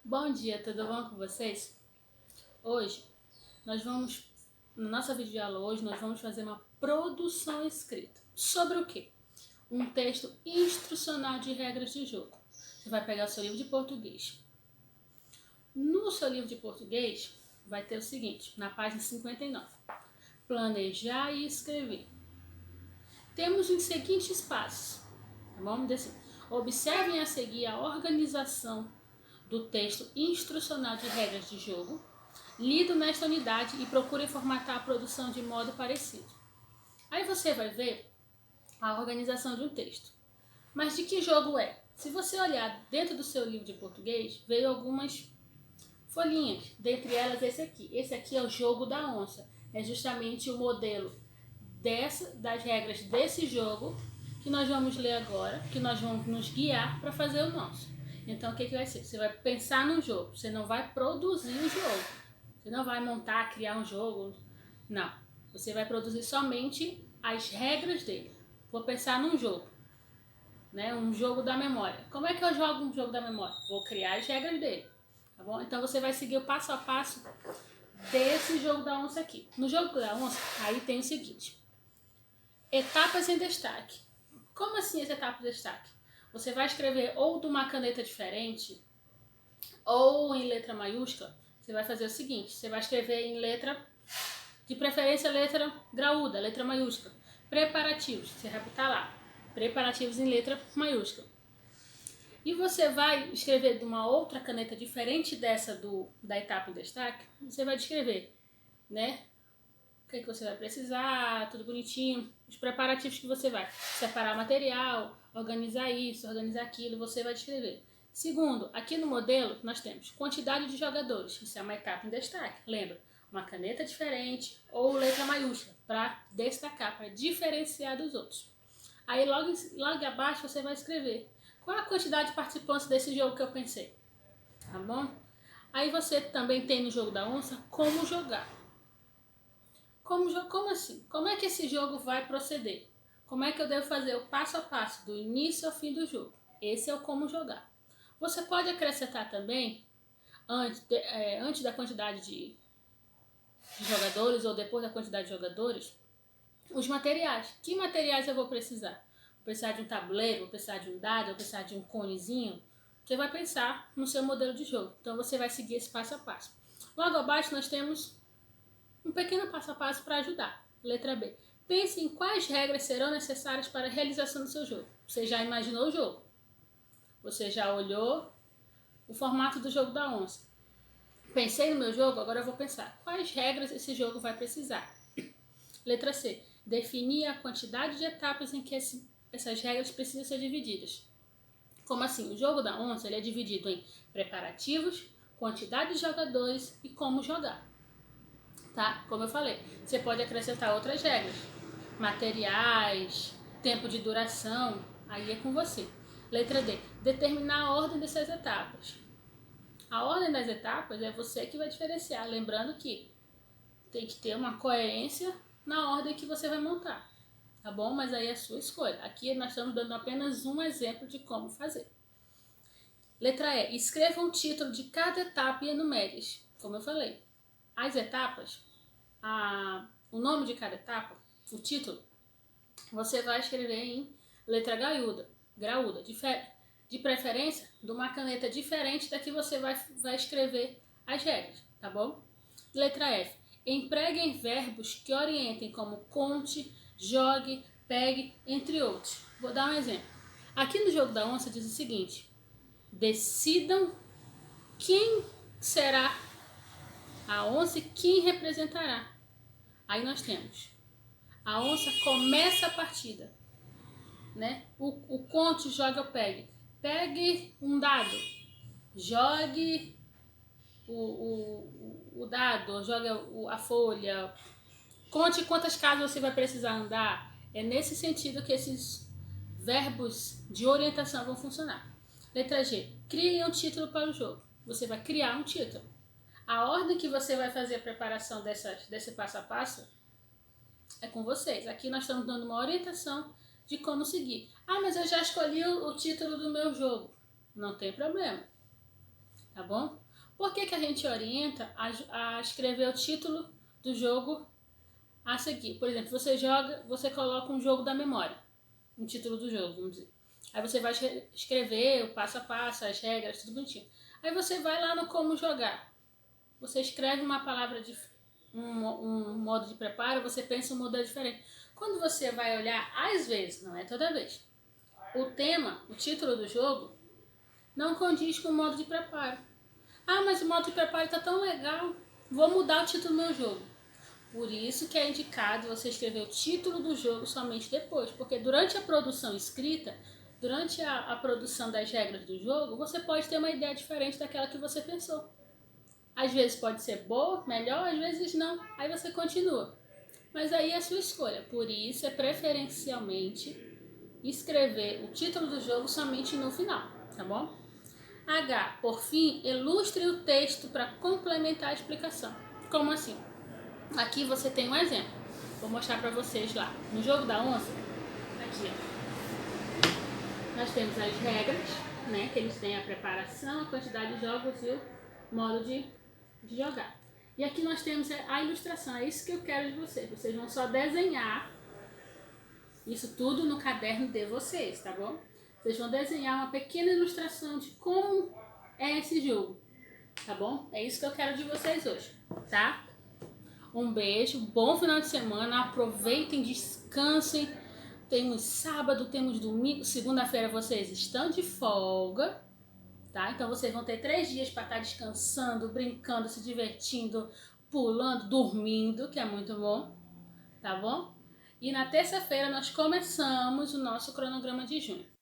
Bom dia, tudo bom com vocês? Hoje, na nossa videoaula hoje, nós vamos fazer uma produção escrita. Sobre o quê? Um texto instrucional de regras de jogo. Você vai pegar o seu livro de português. No seu livro de português, vai ter o seguinte, na página 59. Planejar e escrever. Temos os seguintes passos. Vamos descer. Observem a seguir a organização do texto instrucional de regras de jogo, lido nesta unidade e procure formatar a produção de modo parecido. Aí você vai ver a organização de um texto. Mas de que jogo é? Se você olhar dentro do seu livro de português, veio algumas folhinhas, dentre elas esse aqui. Esse aqui é o jogo da onça. É justamente o modelo das regras desse jogo que nós vamos ler agora, que nós vamos nos guiar para fazer o nosso. Então, o que vai ser? Você vai pensar no jogo, você não vai produzir o jogo. Você não vai montar, criar um jogo, não. Você vai produzir somente as regras dele. Vou pensar num jogo, né? Um jogo da memória. Como é que eu jogo um jogo da memória? Vou criar as regras dele, tá bom? Então, você vai seguir o passo a passo desse jogo da onça aqui. No jogo da onça, aí tem o seguinte: etapas em destaque. Como assim as etapas em destaque? Você vai escrever ou de uma caneta diferente ou em letra maiúscula. Você vai fazer o seguinte: você vai escrever em letra, de preferência letra graúda, letra maiúscula. Preparativos, você vai botar lá, preparativos em letra maiúscula. E você vai escrever de uma outra caneta diferente dessa da etapa em destaque. Você vai descrever, né? O que você vai precisar, tudo bonitinho, os preparativos que você vai separar material, organizar isso, organizar aquilo, você vai descrever. Segundo, aqui no modelo nós temos quantidade de jogadores, isso é uma etapa em destaque, lembra? Uma caneta diferente ou letra maiúscula para destacar, para diferenciar dos outros. Aí logo abaixo você vai escrever qual a quantidade de participantes desse jogo que eu pensei, tá bom? Aí você também tem no jogo da onça como jogar. Como assim? Como é que esse jogo vai proceder? Como é que eu devo fazer o passo a passo, do início ao fim do jogo? Esse é o como jogar. Você pode acrescentar também, antes da quantidade de jogadores ou depois da quantidade de jogadores, os materiais. Que materiais eu vou precisar? Vou precisar de um tabuleiro, vou precisar de um dado, vou precisar de um conezinho. Você vai pensar no seu modelo de jogo. Então você vai seguir esse passo a passo. Logo abaixo nós temos um pequeno passo a passo para ajudar. Letra B. Pense em quais regras serão necessárias para a realização do seu jogo. Você já imaginou o jogo? Você já olhou o formato do jogo da onça? Pensei no meu jogo, agora eu vou pensar. Quais regras esse jogo vai precisar? Letra C. Definir a quantidade de etapas em que essas regras precisam ser divididas. Como assim? O jogo da onça ele é dividido em preparativos, quantidade de jogadores e como jogar. Tá? Como eu falei, você pode acrescentar outras regras, materiais, tempo de duração, aí é com você. Letra D, determinar a ordem dessas etapas. A ordem das etapas é você que vai diferenciar, lembrando que tem que ter uma coerência na ordem que você vai montar, tá bom? Mas aí é a sua escolha. Aqui nós estamos dando apenas um exemplo de como fazer. Letra E, escreva um título de cada etapa e enumere-os. Como eu falei, as etapas, o nome de cada etapa, o título, você vai escrever em letra graúda, de preferência de uma caneta diferente da que você vai escrever as regras, tá bom? Letra F, empreguem verbos que orientem como conte, jogue, pegue, entre outros. Vou dar um exemplo. Aqui no jogo da onça diz o seguinte: decidam quem será a onça e quem representará. Aí nós temos: a onça começa a partida, né? O conte, joga ou pegue. Pegue um dado, jogue o dado, jogue a folha. Conte quantas casas você vai precisar andar. É nesse sentido que esses verbos de orientação vão funcionar. Letra G. Crie um título para o jogo. Você vai criar um título. A ordem que você vai fazer a preparação desse passo a passo é com vocês. Aqui nós estamos dando uma orientação de como seguir. Ah, mas eu já escolhi o título do meu jogo. Não tem problema. tá bom? Por que a gente orienta a escrever o título do jogo a seguir? Por exemplo, você coloca um jogo da memória, um título do jogo, vamos dizer. Aí você vai escrever o passo a passo, as regras, tudo bonitinho. Aí você vai lá no como jogar. Você escreve uma palavra de um modo de preparo, você pensa um modelo diferente. Quando você vai olhar, às vezes, não é toda vez, o tema, o título do jogo, não condiz com o modo de preparo. Ah, mas o modo de preparo está tão legal, vou mudar o título do meu jogo. Por isso que é indicado você escrever o título do jogo somente depois, porque durante a produção escrita, durante a produção das regras do jogo, você pode ter uma ideia diferente daquela que você pensou. Às vezes pode ser boa, melhor, às vezes não. Aí você continua. Mas aí é a sua escolha. Por isso é preferencialmente escrever o título do jogo somente no final, tá bom? H, por fim, ilustre o texto para complementar a explicação. Como assim? Aqui você tem um exemplo. Vou mostrar para vocês lá. No jogo da onça, aqui ó, nós temos as regras, né? Que eles têm a preparação, a quantidade de jogos e o modo de jogar. E aqui nós temos a ilustração, é isso que eu quero de vocês. Vocês vão só desenhar isso tudo no caderno de vocês, tá bom? Vocês vão desenhar uma pequena ilustração de como é esse jogo, tá bom? É isso que eu quero de vocês hoje, tá? Um beijo, bom final de semana, aproveitem, descansem. Temos sábado, temos domingo, segunda-feira vocês estão de folga, tá? Então vocês vão ter 3 dias para estar descansando, brincando, se divertindo, pulando, dormindo, que é muito bom, tá bom? E na terça-feira nós começamos o nosso cronograma de junho.